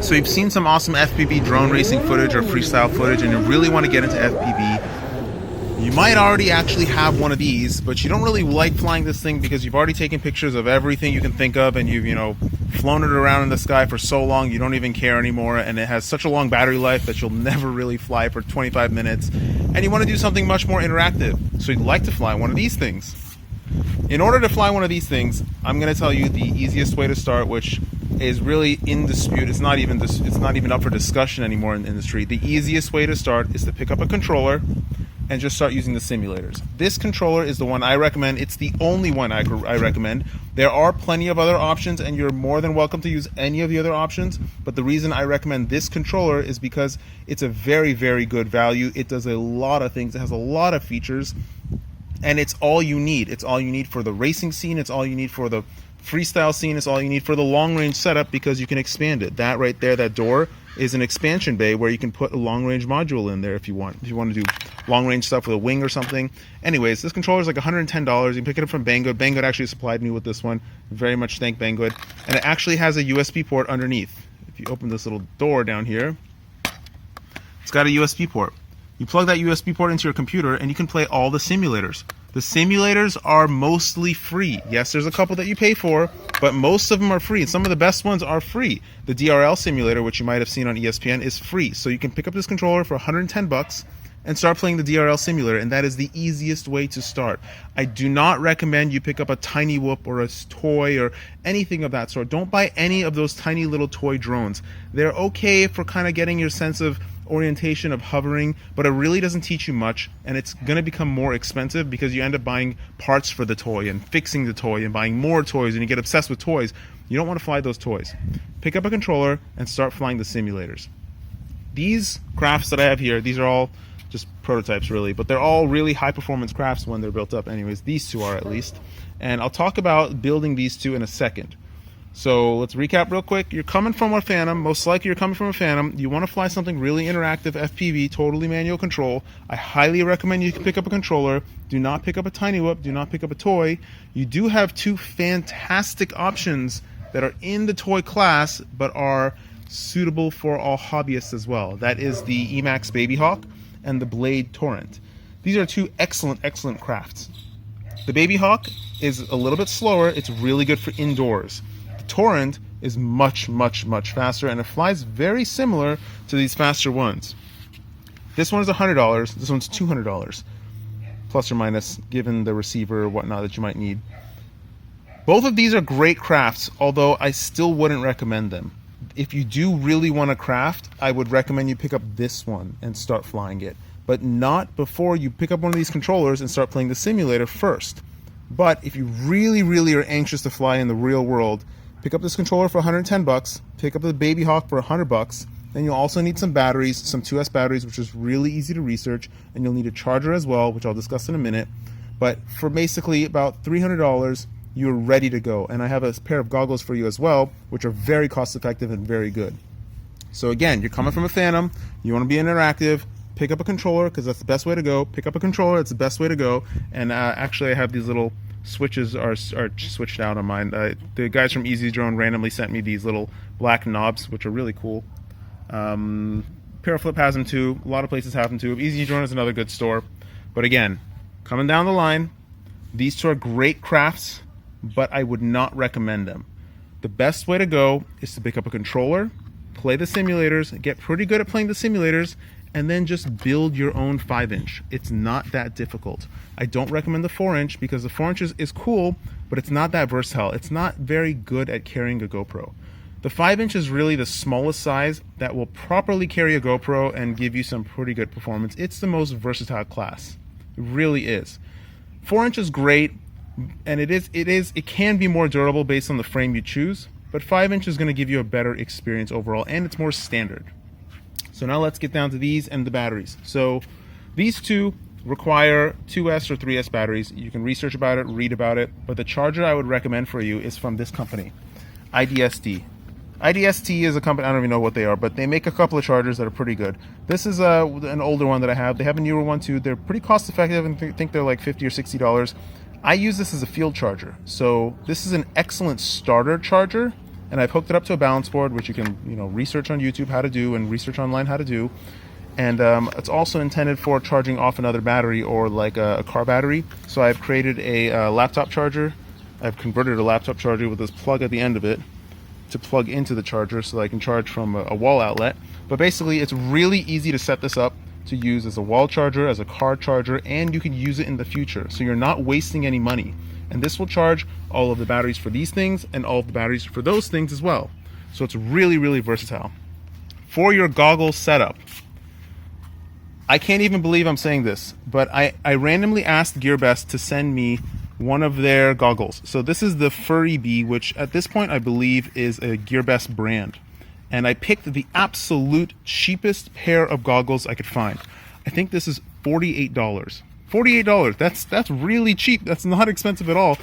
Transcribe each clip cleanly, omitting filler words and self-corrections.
So you've seen some awesome FPV drone racing footage or freestyle footage and you really want to get into FPV. You might already actually have one of these, but you don't really like flying this thing because you've already taken pictures of everything you can think of and you've, flown it around in the sky for so long you don't even care anymore, and it has such a long battery life that you'll never really fly for 25 minutes, and you want to do something much more interactive. So you'd like to fly one of these things. In order to fly one of these things, I'm going to tell you the easiest way to start, which is really in dispute. It's not even up for discussion anymore in the industry. The easiest way to start is to pick up a controller and just start using the simulators. This controller is the one I recommend. It's the only one I recommend. There are plenty of other options, and you're more than welcome to use any of the other options, but the reason I recommend this controller is because it's a very, very good value. It does a lot of things. It has a lot of features, and it's all you need. It's all you need for the racing scene. It's all you need for the freestyle scene. It's all you need for the long range setup, because you can expand it. That right there, that door, is an expansion bay where you can put a long range module in there if you want. If you want to do long range stuff with a wing or something. Anyways, this controller is like $110. You can pick it up from Banggod. Banggod actually supplied me with this one. Very much thank Banggod. And it actually has a USB port underneath. If you open this little door down here, it's got a USB port. You plug that USB port into your computer and you can play all the simulators. The simulators are mostly free. Yes, there's a couple that you pay for, but most of them are free. And some of the best ones are free. The DRL Simulator, which you might have seen on ESPN, is free. So you can pick up this controller for $110 and start playing the DRL Simulator, and that is the easiest way to start. I do not recommend you pick up a tiny whoop or a toy or anything of that sort. Don't buy any of those tiny little toy drones. They're okay for kind of getting your sense of orientation of hovering, but it really doesn't teach you much, and it's going to become more expensive because you end up buying parts for the toy and fixing the toy and buying more toys, and you get obsessed with toys. You don't want to fly those toys. Pick up a controller and start flying the simulators. These crafts that I have here, these are all just prototypes really, but they're all really high performance crafts when they're built up. Anyways, these two are at least, and I'll talk about building these two in a second. So let's recap real quick. You're coming from a Phantom. Most likely you're coming from a Phantom. You want to fly something really interactive, FPV, totally manual control. I highly recommend you pick up a controller. Do not pick up a tiny whoop. Do not pick up a toy. You do have two fantastic options that are in the toy class, but are suitable for all hobbyists as well. That is the Emax Baby Hawk and the Blade Torrent. These are two excellent, excellent crafts. The Baby Hawk is a little bit slower. It's really good for indoors. Torrent is much, much, much faster, and it flies very similar to these faster ones. This one is $100. This one's $200, plus or minus, given the receiver or whatnot that you might need. Both of these are great crafts, although I still wouldn't recommend them. If you do really want to craft, I would recommend you pick up this one and start flying it, but not before you pick up one of these controllers and start playing the simulator first. But if you really, really are anxious to fly in the real world, pick up this controller for $110, pick up the Baby Hawk for $100, then you'll also need some batteries, some 2S batteries, which is really easy to research, and you'll need a charger as well, which I'll discuss in a minute. But for basically about $300, you're ready to go. And I have a pair of goggles for you as well, which are very cost effective and very good. So again, you're coming from a Phantom, you want to be interactive, pick up a controller, because that's the best way to go. Pick up a controller, it's the best way to go. And actually I have these little switches are switched out on mine. The guys from Easy Drone randomly sent me these little black knobs, which are really cool. Paraflip has them too. A lot of places have them too. Easy Drone is another good store. But again, coming down the line, these two are great crafts, but I would not recommend them. The best way to go is to pick up a controller, play the simulators, get pretty good at playing the simulators, and then just build your own 5-inch. It's not that difficult. I don't recommend the 4-inch because the 4-inch is cool, but it's not that versatile. It's not very good at carrying a GoPro. The 5-inch is really the smallest size that will properly carry a GoPro and give you some pretty good performance. It's the most versatile class. It really is. 4-inch is great, and it can be more durable based on the frame you choose, but 5-inch is going to give you a better experience overall, and it's more standard. So now let's get down to these and the batteries. So these two require 2S or 3S batteries. You can research about it, read about it, but the charger I would recommend for you is from this company, IDST. IDST is a company, I don't even know what they are, but they make a couple of chargers that are pretty good. This is an older one that I have. They have a newer one too. They're pretty cost effective, and I think they're like $50 or $60. I use this as a field charger. So this is an excellent starter charger, and I've hooked it up to a balance board, which you can, research on YouTube how to do and research online how to do. And it's also intended for charging off another battery or like a car battery. So I've created a laptop charger. I've converted a laptop charger with this plug at the end of it to plug into the charger so that I can charge from a wall outlet. But basically, it's really easy to set this up to use as a wall charger, as a car charger, and you can use it in the future. So you're not wasting any money. And this will charge all of the batteries for these things and all of the batteries for those things as well. So it's really, really versatile. For your goggles setup, I can't even believe I'm saying this, but I randomly asked GearBest to send me one of their goggles. So this is the Furry Bee, which at this point I believe is a GearBest brand. And I picked the absolute cheapest pair of goggles I could find. I think this is $48. $48. That's really cheap. That's not expensive at all.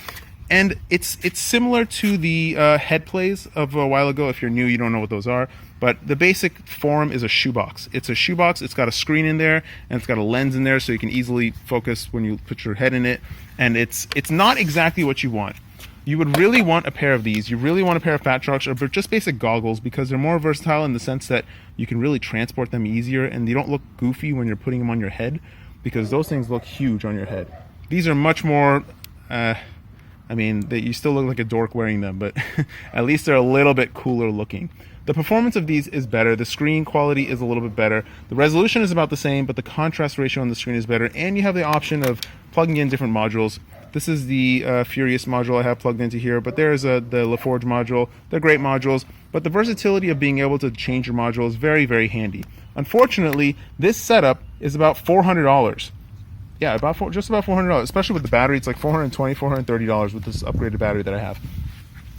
And it's similar to the head plays of a while ago. If you're new, you don't know what those are. But the basic form is a shoebox. It's a shoebox. It's got a screen in there, and it's got a lens in there, so you can easily focus when you put your head in it. And it's not exactly what you want. You would really want a pair of these. You really want a pair of Fat Sharks or just basic goggles, because they're more versatile in the sense that you can really transport them easier, and they don't look goofy when you're putting them on your head, because those things look huge on your head. These are much more, you still look like a dork wearing them, but at least they're a little bit cooler looking. The performance of these is better. The screen quality is a little bit better. The resolution is about the same, but the contrast ratio on the screen is better, and you have the option of plugging in different modules. This is the Furious module I have plugged into here, but there's the LaForge module. They're great modules, but the versatility of being able to change your module is very, very handy. Unfortunately, this setup is about $400. Yeah, just about $400, especially with the battery. It's like $420, $430 with this upgraded battery that I have.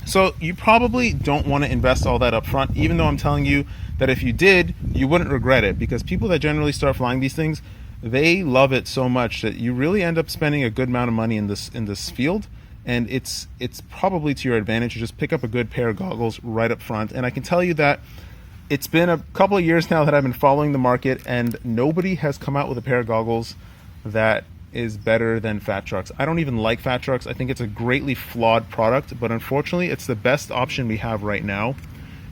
So you probably don't want to invest all that up front, even though I'm telling you that if you did, you wouldn't regret it, because people that generally start flying these things, they love it so much that you really end up spending a good amount of money in this field, and it's probably to your advantage to just pick up a good pair of goggles right up front. And I can tell you that it's been a couple of years now that I've been following the market, and nobody has come out with a pair of goggles that is better than Fat Sharks. I don't even like Fat Sharks. I think it's a greatly flawed product, but unfortunately it's the best option we have right now.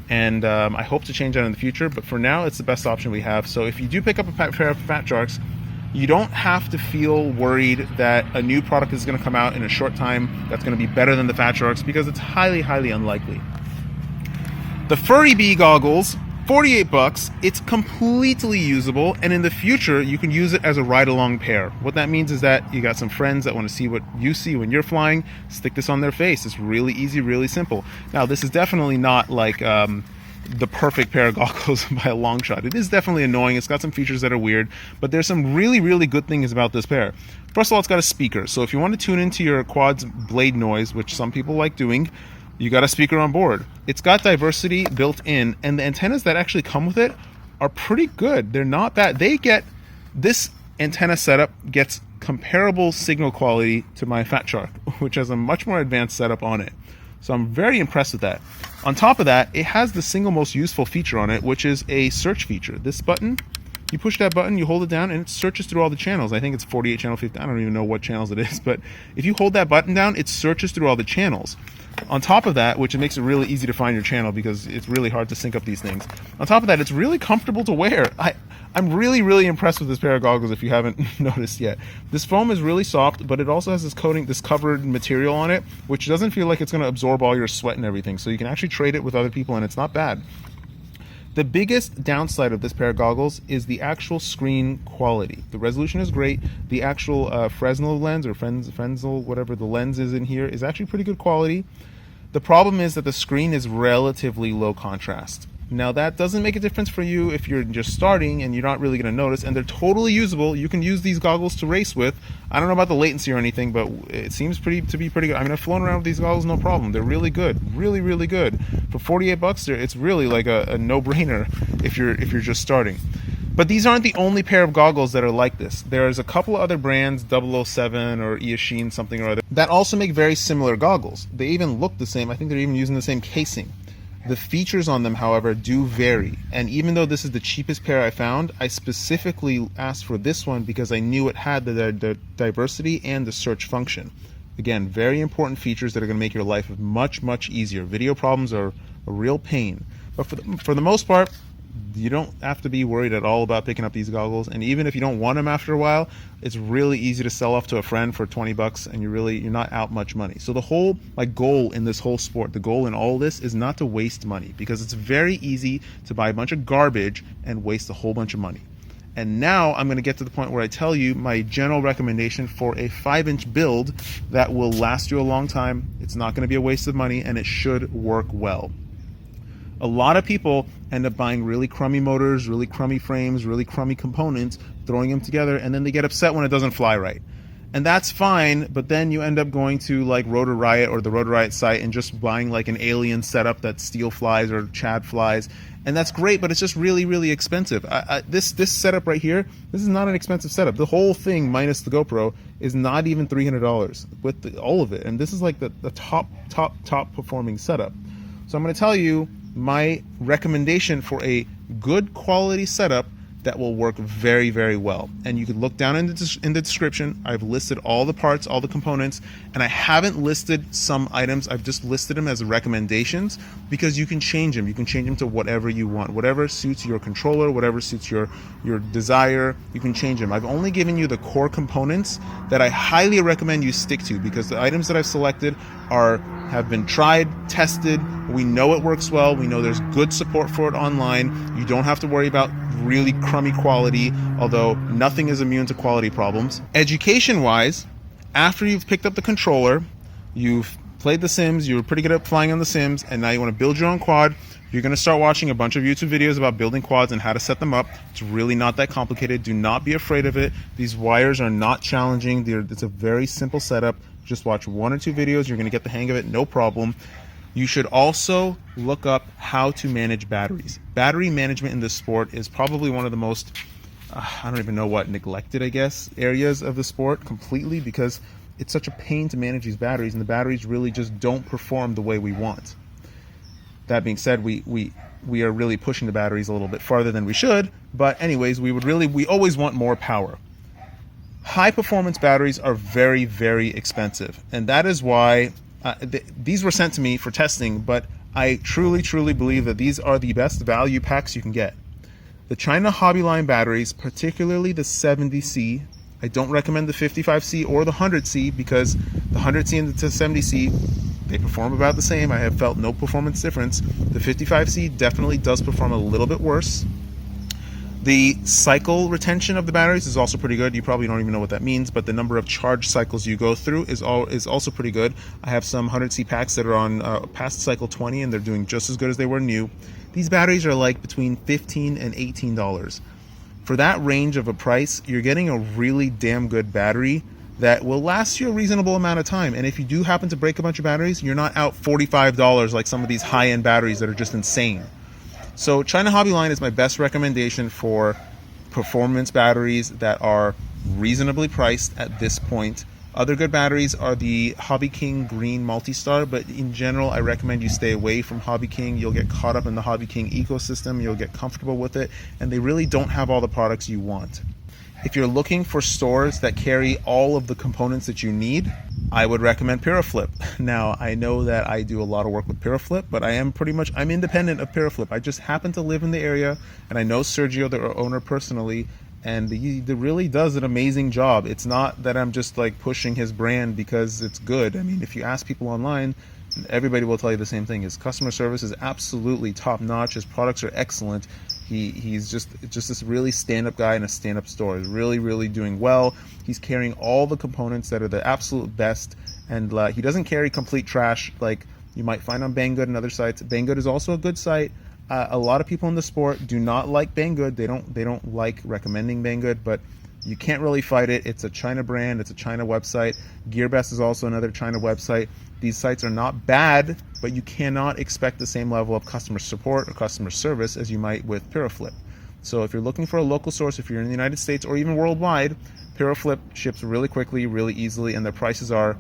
And I hope to change that in the future, but for now it's the best option we have. So if you do pick up a pair of Fat Sharks, you don't have to feel worried that a new product is going to come out in a short time that's going to be better than the Fat Sharks, because it's highly, highly unlikely. The Furry Bee goggles, $48. It's completely usable, and in the future you can use it as a ride-along pair. What that means is that you got some friends that want to see what you see when you're flying, stick this on their face. It's really easy, really simple. Now, this is definitely not like the perfect pair of goggles by a long shot. It is definitely annoying. It's got some features that are weird, but there's some really, really good things about this pair. First of all, it's got a speaker, so if you want to tune into your quad's blade noise, which some people like doing, you got a speaker on board. It's got diversity built in, and the antennas that actually come with it are pretty good. They're not bad. This antenna setup gets comparable signal quality to my Fat Shark, which has a much more advanced setup on it. So I'm very impressed with that. On top of that, it has the single most useful feature on it, which is a search feature. This button, you push that button, you hold it down, and it searches through all the channels. I think it's 48 channel 50. I don't even know what channels it is, but if you hold that button down, it searches through all the channels. On top of that, which makes it really easy to find your channel because it's really hard to sync up these things. On top of that, it's really comfortable to wear. I'm really, really impressed with this pair of goggles if you haven't noticed yet. This foam is really soft, but it also has this coating, this covered material on it, which doesn't feel like it's going to absorb all your sweat and everything. So you can actually trade it with other people, and it's not bad. The biggest downside of this pair of goggles is the actual screen quality. The resolution is great. The actual Fresnel lens, or Fresnel, whatever the lens is in here, is actually pretty good quality. The problem is that the screen is relatively low contrast. Now, that doesn't make a difference for you if you're just starting and you're not really going to notice, and they're totally usable. You can use these goggles to race with. I don't know about the latency or anything, but it seems to be pretty good. I mean, I've flown around with these goggles, no problem. They're really good, really, really good. For $48, it's really like a no-brainer if you're just starting. But these aren't the only pair of goggles that are like this. There's a couple of other brands, 007 or Eachine something or other, that also make very similar goggles. They even look the same. I think they're even using the same casing. The features on them, however, do vary, and even though this is the cheapest pair I found, I specifically asked for this one because I knew it had the diversity and the search function. Again, very important features that are going to make your life much, much easier. Video problems are a real pain. But for the most part, you don't have to be worried at all about picking up these goggles. And even if you don't want them after a while, it's really easy to sell off to a friend for 20 bucks, and you're not out much money. So the whole goal in this whole sport, the goal in all this is not to waste money, because it's very easy to buy a bunch of garbage and waste a whole bunch of money. And now I'm going to get to the point where I tell you my general recommendation for a 5-inch build that will last you a long time. It's not going to be a waste of money, and it should work well. A lot of people end up buying really crummy motors, really crummy frames, really crummy components, throwing them together, and then they get upset when it doesn't fly right. And that's fine, but then you end up going to like Rotor Riot or the Rotor Riot site and just buying like an alien setup that Steel flies or Chad flies. And that's great, but it's just really, really expensive. This setup right here, this is not an expensive setup. The whole thing, minus the GoPro, is not even $300 with all of it. And this is like the top performing setup. So I'm going to tell you my recommendation for a good quality setup that will work very, very well. And you can look down in the description. I've listed all the parts, all the components, and I haven't listed some items. I've just listed them as recommendations, because you can change them. You can change them to whatever you want, whatever suits your controller, whatever suits your desire. You can change them. I've only given you the core components that I highly recommend you stick to, because the items that I've selected have been tried, tested. We know it works well. We know there's good support for it online. You don't have to worry about really crummy quality, although nothing is immune to quality problems. Education-wise, after you've picked up the controller, you've played the Sims, you're pretty good at flying on the Sims, and now you want to build your own quad, you're going to start watching a bunch of YouTube videos about building quads and how to set them up. It's really not that complicated. Do not be afraid of it. These wires are not challenging. It's a very simple setup. Just watch 1 or 2 videos. You're going to get the hang of it, no problem. You should also look up how to manage batteries. Battery management in this sport is probably one of the most, I don't even know what, neglected, I guess, areas of the sport completely, because it's such a pain to manage these batteries, and the batteries really just don't perform the way we want. That being said, we are really pushing the batteries a little bit farther than we should, but anyways, we always want more power. High performance batteries are very, very expensive, and that is why these were sent to me for testing, but I truly, truly believe that these are the best value packs you can get. The ChinaHobbyLine batteries, particularly the 70C, I don't recommend the 55C or the 100C, because the 100C and the 70C, they perform about the same. I have felt no performance difference. The 55C definitely does perform a little bit worse. The cycle retention of the batteries is also pretty good. You probably don't even know what that means, but the number of charge cycles you go through is also pretty good. I have some 100C packs that are on past cycle 20, and they're doing just as good as they were new. These batteries are like between $15 and $18. For that range of a price, you're getting a really damn good battery that will last you a reasonable amount of time. And if you do happen to break a bunch of batteries, you're not out $45 like some of these high-end batteries that are just insane. So ChinaHobbyLine is my best recommendation for performance batteries that are reasonably priced at this point. Other good batteries are the Hobby King Green Multistar, but in general I recommend you stay away from Hobby King. You'll get caught up in the Hobby King ecosystem, you'll get comfortable with it, and they really don't have all the products you want. If you're looking for stores that carry all of the components that you need, I would recommend Pyroflip. Now, I know that I do a lot of work with Pyroflip, but I'm independent of Pyroflip. I just happen to live in the area, and I know Sergio, the owner, personally, and he really does an amazing job. It's not that I'm just like pushing his brand because it's good. I mean, if you ask people online, everybody will tell you the same thing. His customer service is absolutely top-notch. His products are excellent. He's just this really stand-up guy in a stand-up store. He's really, really doing well. He's carrying all the components that are the absolute best, and he doesn't carry complete trash like you might find on Banggod and other sites. Banggod is also a good site. A lot of people in the sport do not like Banggod. They don't like recommending Banggod, but you can't really fight it. It's a China brand. It's a China website. GearBest is also another China website. These sites are not bad, but you cannot expect the same level of customer support or customer service as you might with Pyroflip. So if you're looking for a local source, if you're in the United States or even worldwide, Pyroflip ships really quickly, really easily, and their prices are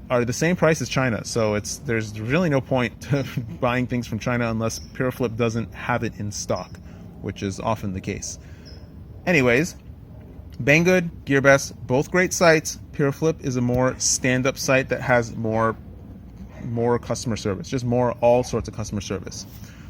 the same price as China. So there's really no point to buying things from China unless Pyroflip doesn't have it in stock, which is often the case. Anyways, Banggod, GearBest, both great sites. Pyroflip is a more stand-up site that has more more customer service, just more all sorts of customer service.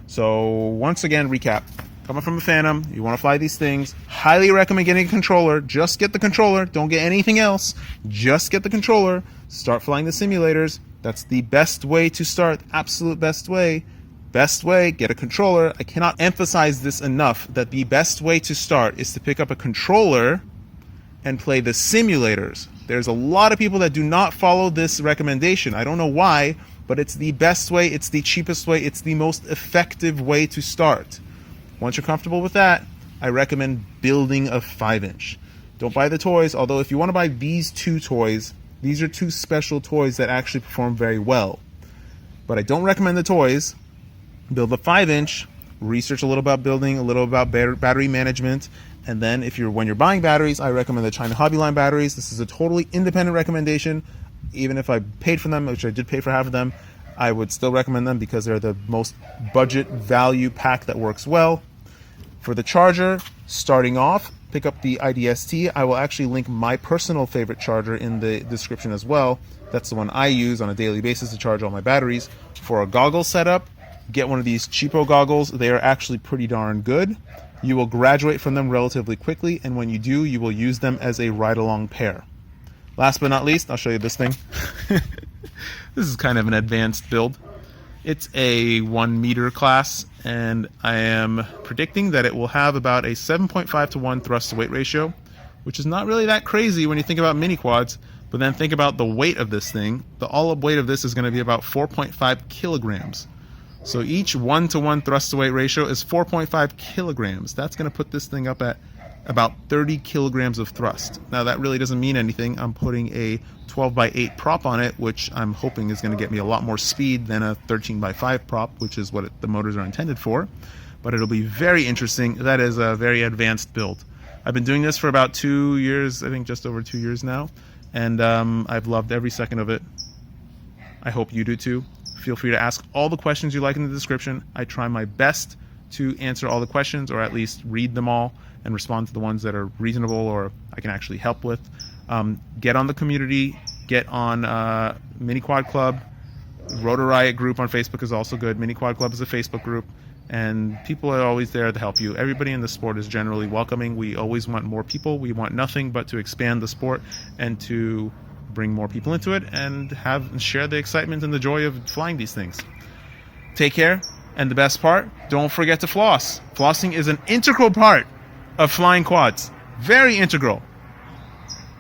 So once again, recap. Coming from a Phantom, you want to fly these things. Highly recommend getting a controller. Just get the controller. Don't get anything else. Just get the controller. Start flying the simulators. That's the best way to start. Absolute best way. Best way, get a controller. I cannot emphasize this enough that the best way to start is to pick up a controller and play the simulators. There's a lot of people that do not follow this recommendation. I don't know why, but it's the best way, it's the cheapest way, it's the most effective way to start. Once you're comfortable with that, I recommend building a 5-inch. Don't buy the toys, although if you want to buy these two toys, these are two special toys that actually perform very well. But I don't recommend the toys. Build a 5-inch, research a little about building, a little about battery management, and then when you're buying batteries, I recommend the ChinaHobbyLine batteries. This is a totally independent recommendation. Even if I paid for them, which I did pay for half of them, I would still recommend them because they're the most budget value pack that works well. For the charger, starting off, pick up the IDST. I will actually link my personal favorite charger in the description as well. That's the one I use on a daily basis to charge all my batteries. For a goggle setup, get one of these cheapo goggles. They are actually pretty darn good. You will graduate from them relatively quickly, and when you do, you will use them as a ride-along pair. Last but not least, I'll show you this thing. This is kind of an advanced build. It's a 1 meter class, and I am predicting that it will have about a 7.5 to 1 thrust to weight ratio, which is not really that crazy when you think about mini quads, but then think about the weight of this thing. The all-up weight of this is going to be about 4.5 kilograms. So each 1-to-1 thrust to weight ratio is 4.5 kilograms. That's going to put this thing up at about 30 kilograms of thrust. Now that really doesn't mean anything. I'm putting a 12x8 prop on it, which I'm hoping is going to get me a lot more speed than a 13x5 prop, which is what the motors are intended for. But it'll be very interesting. That is a very advanced build. I've been doing this for about 2 years, I think just over 2 years now, and I've loved every second of it. I hope you do too. Feel free to ask all the questions you like in the description. I try my best to answer all the questions, or at least read them all and respond to the ones that are reasonable or I can actually help with. Get on the community, get on Mini Quad Club. Rotor Riot group on Facebook is also good. Mini Quad Club is a Facebook group, and people are always there to help you. Everybody in the sport is generally welcoming. We always want more people. We want nothing but to expand the sport and to bring more people into it and share the excitement and the joy of flying these things. Take care, and the best part, don't forget to floss. Flossing is an integral part of flying quads. Very integral.